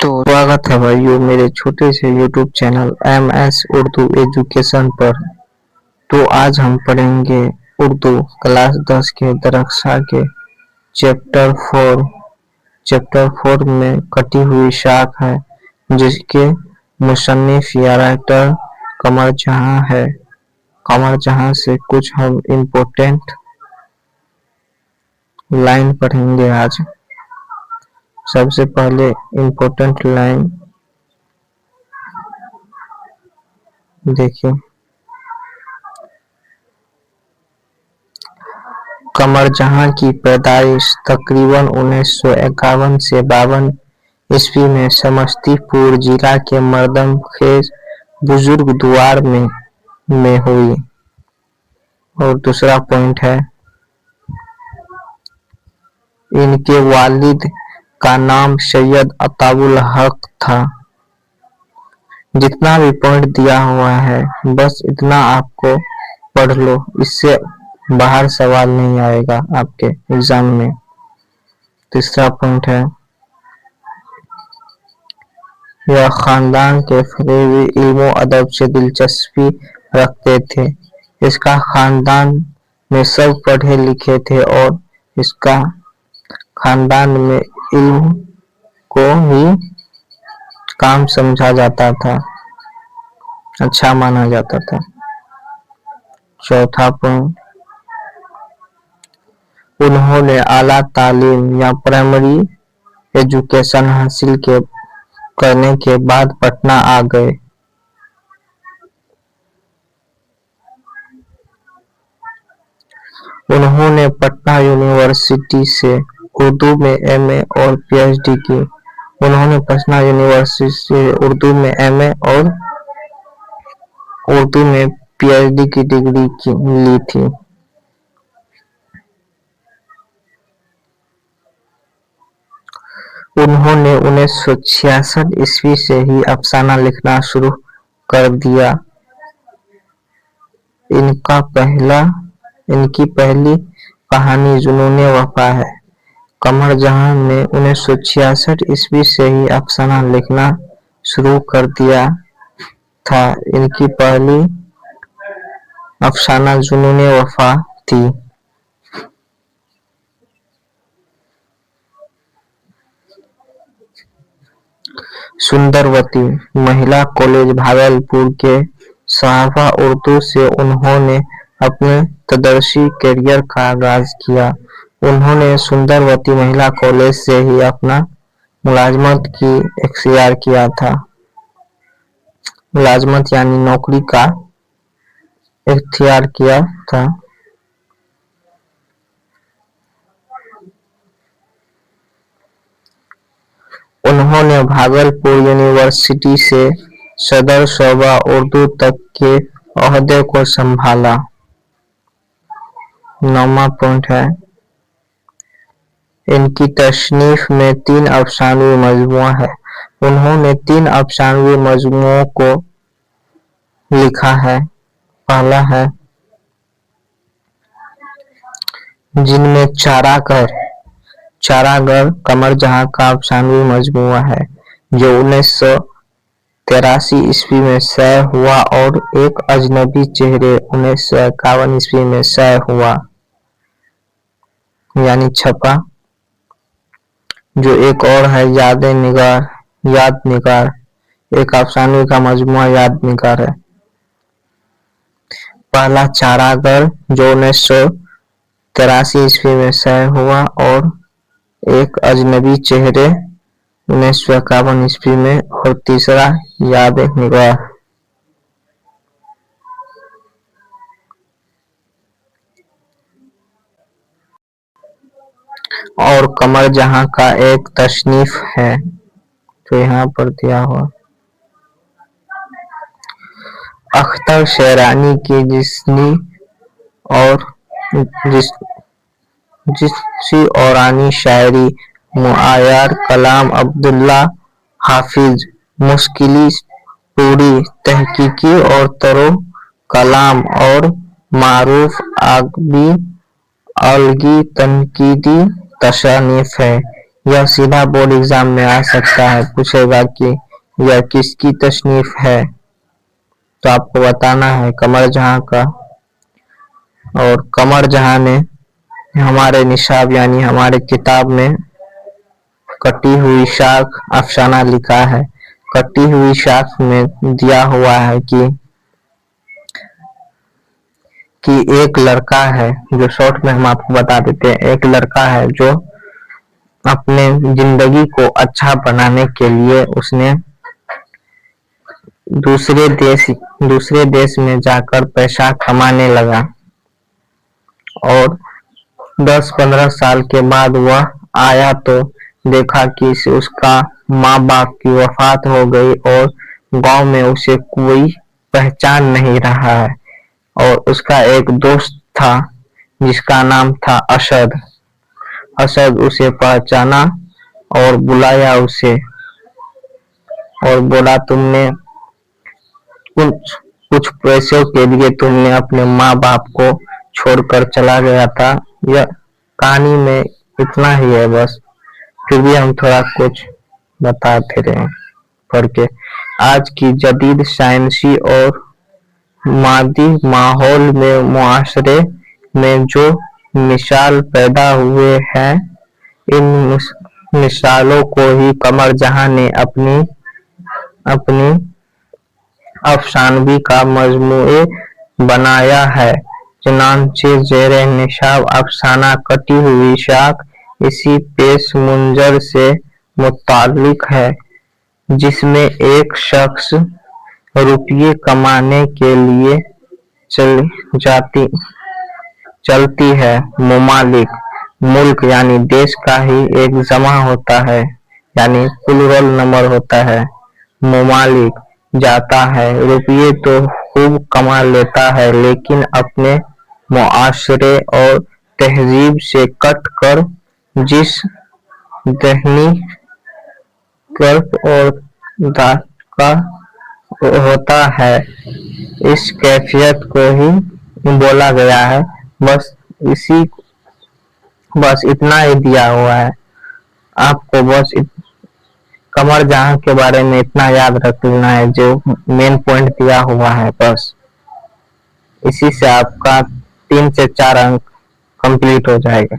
तो स्वागत है भाइयों मेरे छोटे से YouTube channel MS Urdu education पर। तो आज हम पढ़ेंगे उर्दू क्लास 10 के दरक्षा के चैप्टर 4 में कटी हुई शाख है, जिसके मुसन्निफ या राइटर कमर जहां है। कमर जहां से कुछ हम इम्पोर्टेंट लाइन पढ़ेंगे आज। सबसे पहले इम्पोर्टेंट लाइन देखिए। कमर जहां की पैदाइश तकरीबन 1951 से 52 ईस्वी में समस्तीपुर जिला के मर्दमखेज बुजुर्ग द्वार में हुई। और दूसरा पॉइंट है, इनके वालिद का नाम सैयद अताउल हक था। जितना भी पॉइंट दिया हुआ है बस इतना आपको पढ़ लो, इससे बाहर सवाल नहीं आएगा आपके एग्जाम में। तीसरा पॉइंट है, यह खानदान के फरेवी इल्मो अदब से दिलचस्पी रखते थे। इसका खानदान में सब पढ़े लिखे थे और इसका खानदान में इल्म को ही काम समझा जाता था, अच्छा माना जाता था। चौथा पॉइंट, उन्होंने आला तालीम या प्राइमरी एजुकेशन हासिल करने के बाद पटना आ गए। उन्होंने पटना यूनिवर्सिटी से उर्दू में एमए और पीएचडी की। उन्होंने पटना यूनिवर्सिटी से उर्दू में एमए और उर्दू में पीएचडी की डिग्री ली थी। उन्होंने 1966 ईस्वी से ही अफसाना लिखना शुरू कर दिया। इनकी पहली कहानी जुनून वफा है। कमर जहां ने 1966 ईस्वी से ही अफसाना लिखना शुरू कर दिया था। इनकी पहली अफसाना जुनून वफा थी। सुंदरवती महिला कॉलेज भागलपुर के सहाफा उर्दू से उन्होंने अपने तदर्सी करियर का आगाज किया। उन्होंने सुंदरवती महिला कॉलेज से ही अपना मुलाजमत की इख्तियार किया था। मुलाजमत यानी नौकरी का इख्तियार किया था। उन्होंने भागलपुर यूनिवर्सिटी से सदर शोबा उर्दू तक के ओहदे को संभाला। 9वां पॉइंट है, इनकी तसनीफ में 3 अफसानवी मजमुआ है। उन्होंने 3 अफसानवी मजमुओं को लिखा है। पहला है, जिनमें चारागर कमर जहां का अफसानवी मजमुआ है, जो 1983 ईस्वी में शाये हुआ, और एक अजनबी चेहरे 1951 ईस्वी में शाये हुआ यानी छपा। जो एक और है याद निगार, एक अफसानवी का मजमुआ याद निगार है। पहला चारागर जो 1983 ईस्वी में शाये हुआ, और एक अजनबी चेहरे 1951 ईस्वी में, और तीसरा याद निगार। और कमर जहां का एक तसनीफ है जो यहाँ पर दिया हुआ, अख्तर शेरानी की जिस्सी औरानी शायरी, मुआयर कलाम अब्दुल्ला हाफिज, मुश्किली पूरी तहकीकी और तरो कलाम, और मारूफ आगबी अलगी तनकीदी तसानीफ है। यह सीधा बोर्ड एग्जाम में आ सकता है, पूछेगा कि यह किसकी तसनीफ है, तो आपको बताना है कमर जहां का। और कमर जहां ने हमारे निशाब यानी हमारे किताब में कटी हुई शाख अफसाना लिखा है। कटी हुई शाख में दिया हुआ है कि एक लड़का है, जो शॉर्ट में हम आपको बता देते हैं, एक लड़का है जो अपने जिंदगी को अच्छा बनाने के लिए उसने दूसरे देश में जाकर पैसा कमाने लगा और 10-15 साल के बाद वह आया तो देखा कि उसका माँ बाप की वफात हो गई और गांव में उसे कोई पहचान नहीं रहा है। और उसका एक दोस्त था जिसका नाम था असद। असद उसे पहचाना और बुलाया उसे और बोला, तुमने कुछ पैसों के लिए तुमने अपने माँ बाप को छोड़कर चला गया था। यह कहानी में इतना ही है बस, फिर भी हम थोड़ा कुछ बताते रहे पढ़ के। आज की जदीद साइंसी और मादी माहौल में मुआशरे में जो मिसाल पैदा हुए हैं, इन मिसालों को ही कमर जहां ने अपनी अफसानवी का मजमूए बनाया है। चुनांचे ज़ेरे निशाब अफसाना कटी हुई शाख इसी पेश मुंजर से मुताल्लिक है, जिसमें एक शख्स रुपये कमाने के लिए चलती है मुमालिक, मुल्क यानी देश का ही एक जमा होता है यानी प्लूरल नंबर होता है। मुमालिक जाता है, रुपये तो खूब कमा लेता है लेकिन अपने मुआशरे और तहजीब से कट कर जिस दहनी कर्क और दाका होता है, इस कैफियत को ही बोला गया है। बस इतना ही दिया हुआ है आपको। बस कमर जहां के बारे में इतना याद रख लेना है, जो मेन पॉइंट दिया हुआ है। बस इसी से आपका 3 से 4 अंक कंप्लीट हो जाएगा।